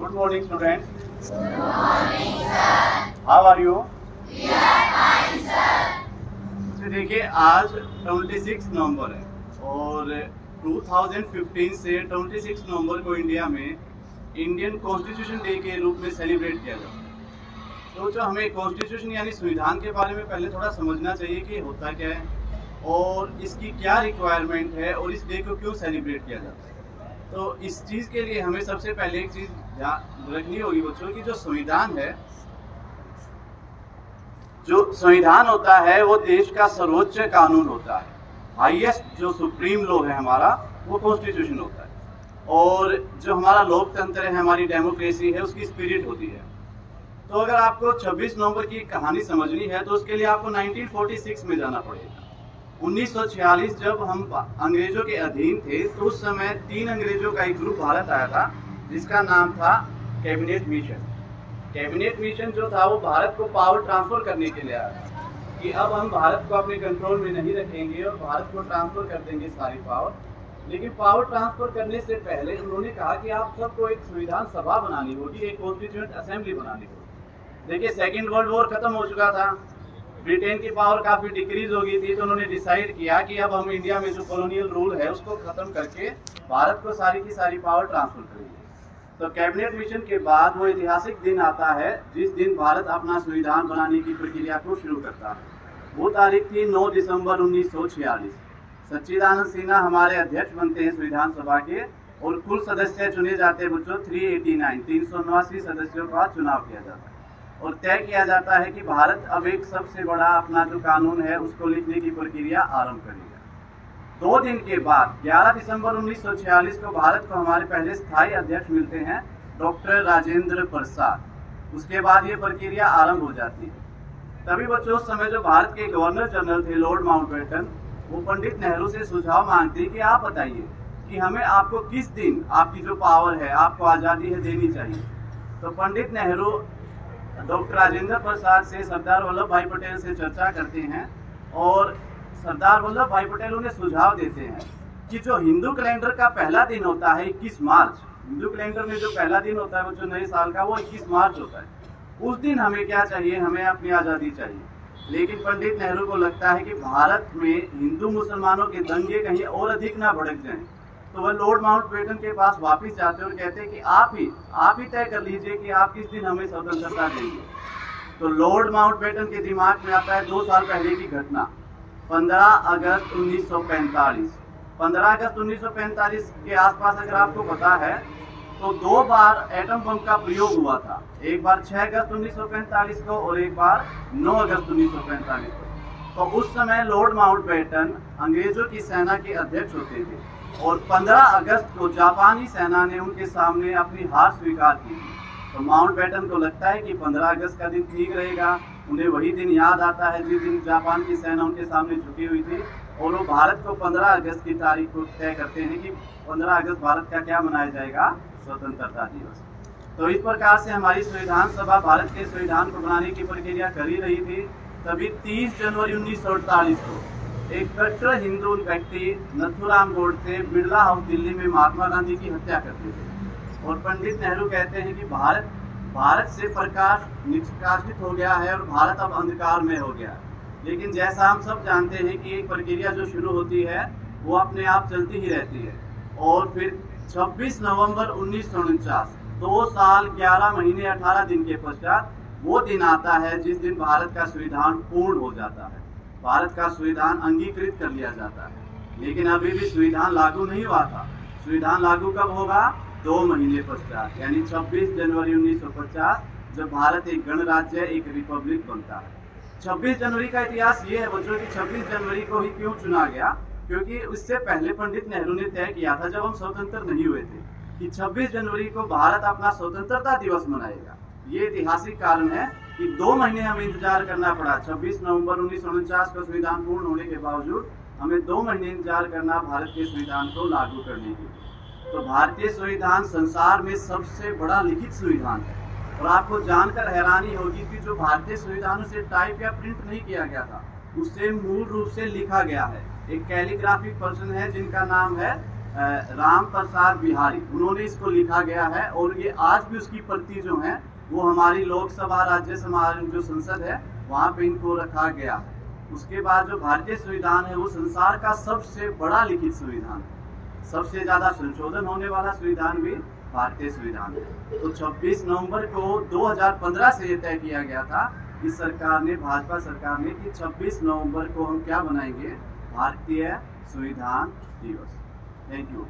Good morning, students. Good morning, sir. How are you? We are fine, sir. तो देखिए आज 26 नवंबर है और 2015 से 26 नवंबर को इंडिया में इंडियन कॉन्स्टिट्यूशन डे के रूप में सेलिब्रेट किया जाता है। तो जो हमें कॉन्स्टिट्यूशन यानी संविधान के बारे में पहले थोड़ा समझना चाहिए कि होता क्या है और इसकी क्या रिक्वायरमेंट है और इस डे को क्यों सेलिब्रेट किया जाता है। तो इस चीज़ के लिए हमें सबसे पहले एक चीज़ ध्यान रखनी होगी बच्चों की, जो संविधान है, जो संविधान होता है वो देश का सर्वोच्च कानून होता है। हाईएस्ट जो सुप्रीम लॉ है हमारा वो कॉन्स्टिट्यूशन होता है और जो हमारा लोकतंत्र है, हमारी डेमोक्रेसी है, उसकी स्पिरिट होती है। तो अगर आपको 26 नवंबर की कहानी समझनी है तो उसके लिए आपको 1946 में जाना पड़ेगा। 1946 जब हम अंग्रेजों के अधीन थे तो उस समय 3 अंग्रेजों का एक ग्रुप भारत आया था जिसका नाम था कैबिनेट मिशन। कैबिनेट मिशन जो था वो भारत को पावर ट्रांसफर करने के लिए आया था कि अब हम भारत को अपने कंट्रोल में नहीं रखेंगे और भारत को ट्रांसफर कर देंगे सारी पावर। लेकिन पावर ट्रांसफर करने से पहले उन्होंने कहा कि आप सबको एक संविधान सभा बनानी होगी, एक कॉन्स्टिट्यूएंट असेंबली बनानी होगी। देखिए सेकेंड वर्ल्ड वॉर खत्म हो चुका था, ब्रिटेन की पावर काफी डिक्रीज हो गई थी, तो उन्होंने डिसाइड किया कि अब हम इंडिया में जो कॉलोनियल रूल है उसको खत्म करके भारत को सारी की सारी पावर ट्रांसफर करेंगे। तो कैबिनेट मिशन के बाद वो ऐतिहासिक दिन आता है जिस दिन भारत अपना संविधान बनाने की प्रक्रिया को शुरू करता है। वो तारीख थी 9 दिसंबर 1946। सच्चिदानंद सिन्हा हमारे अध्यक्ष बनते हैं संविधान सभा के और कुल सदस्य चुने जाते हैं बच्चों 389 सदस्यों का चुनाव किया जाता है और तय किया जाता है कि भारत अब एक सबसे बड़ा अपना जो कानून है उसको लिखने की प्रक्रिया आरंभ करेगा। 2 दिन के बाद 11 दिसंबर 1946 को भारत को हमारे पहले स्थायी अध्यक्ष मिलते हैं डॉक्टर राजेंद्र प्रसाद। उसके बाद ये प्रक्रिया आरंभ हो जाती है। तभी बच्चों उस समय जो भारत के गवर्नर जनरल थे लॉर्ड माउंटबेटन, वो पंडित नेहरू से सुझाव मांगते कि आप बताइए कि हमें आपको किस दिन आपकी जो पावर है, आपको आज़ादी है, देनी चाहिए। तो पंडित नेहरू डॉक्टर राजेंद्र प्रसाद से सरदार वल्लभ भाई पटेल से चर्चा करते हैं और सरदार वल्लभ भाई पटेल उन्हें सुझाव देते हैं कि जो हिंदू कैलेंडर का पहला दिन होता है 21 मार्च, हिंदू कैलेंडर में जो पहला दिन होता है वो जो नए साल का वो 21 मार्च होता है, उस दिन हमें क्या चाहिए, हमें अपनी आज़ादी चाहिए। लेकिन पंडित नेहरू को लगता है कि भारत में हिंदू मुसलमानों के दंगे कहीं और अधिक ना भड़क जाएं, तो वह लॉर्ड माउंटबेटन के पास वापस जाते और कहते हैं कि आप ही तय कर लीजिए कि आप किस दिन हमें स्वतंत्रता देंगे। तो लॉर्ड माउंटबेटन के दिमाग में आता है 2 साल पहले की घटना, 15 अगस्त 1945। 15 अगस्त 1945 के आसपास अगर आपको पता है तो 2 बार एटम बम का प्रयोग हुआ था, एक बार 6 अगस्त 1945 को और एक बार 9 अगस्त 1945 को। तो उस समय लॉर्ड माउंटबेटन अंग्रेजों की सेना के अध्यक्ष होते थे और 15 अगस्त को जापानी सेना ने उनके सामने अपनी हार स्वीकार की थी। तो माउंटबेटन को लगता है कि 15 अगस्त का दिन ठीक रहेगा। उन्हें वही दिन याद आता है जिस दिन जापान की सेना उनके सामने झुकी हुई थी और वो भारत को 15 अगस्त की तारीख को तय करते हैं कि 15 अगस्त भारत का क्या मनाया जाएगा, स्वतंत्रता दिवस। तो इस प्रकार से हमारी संविधान सभा भारत के संविधान को बनाने की प्रक्रिया कर ही रही थी। तभी 30 जनवरी 1948 को एक कट्टर हिंदू व्यक्ति नथुराम गोडसे बिरला हाउस दिल्ली में महात्मा गांधी की हत्या करते थे और पंडित नेहरू कहते हैं कि भारत से प्रकाश निष्कासित हो गया है और भारत अब अंधकार में हो गया है। लेकिन जैसा हम सब जानते हैं कि एक प्रक्रिया जो शुरू होती है वो अपने आप चलती ही रहती है और फिर 26 नवंबर 1949, 2 साल 11 महीने 18 दिन के पश्चात वो दिन आता है जिस दिन भारत का संविधान पूर्ण हो जाता है, भारत का संविधान अंगीकृत कर लिया जाता है। लेकिन अभी भी संविधान लागू नहीं हुआ था। संविधान लागू कब होगा? 2 महीने पश्चात, यानी 26 जनवरी 1950 जब भारत एक गणराज्य, एक रिपब्लिक बनता है। 26 जनवरी का इतिहास ये है बच्चों कि 26 जनवरी को ही क्यों चुना गया, क्योंकि उससे पहले पंडित नेहरू ने तय किया था जब हम स्वतंत्र नहीं हुए थे कि 26 जनवरी को भारत अपना स्वतंत्रता दिवस मनाएगा। ये ऐतिहासिक कारण है कि 2 महीने हमें इंतजार करना पड़ा। 26 नवंबर 1949 को संविधान पूर्ण होने के बावजूद हमें 2 महीने इंतजार करना भारत के संविधान को लागू करने के लिए। तो भारतीय संविधान संसार में सबसे बड़ा लिखित संविधान है और आपको जानकर हैरानी होगी कि जो भारतीय संविधान से टाइप या प्रिंट नहीं किया गया था, उससे मूल रूप से लिखा गया है। एक कैलीग्राफिक पर्सन है जिनका नाम है राम प्रसाद बिहारी, उन्होंने इसको लिखा गया है और ये आज भी उसकी प्रति जो है वो हमारी लोकसभा राज्यसभा जो संसद है वहाँ पे इनको रखा गया है। उसके बाद जो भारतीय संविधान है वो संसार का सबसे बड़ा लिखित संविधान है, सबसे ज़्यादा संशोधन होने वाला संविधान भी भारतीय संविधान है। तो 26 नवंबर को 2015 से ये तय किया गया था कि सरकार ने, भाजपा सरकार ने, कि 26 नवंबर को हम क्या बनाएंगे, भारतीय संविधान दिवस। Thank you.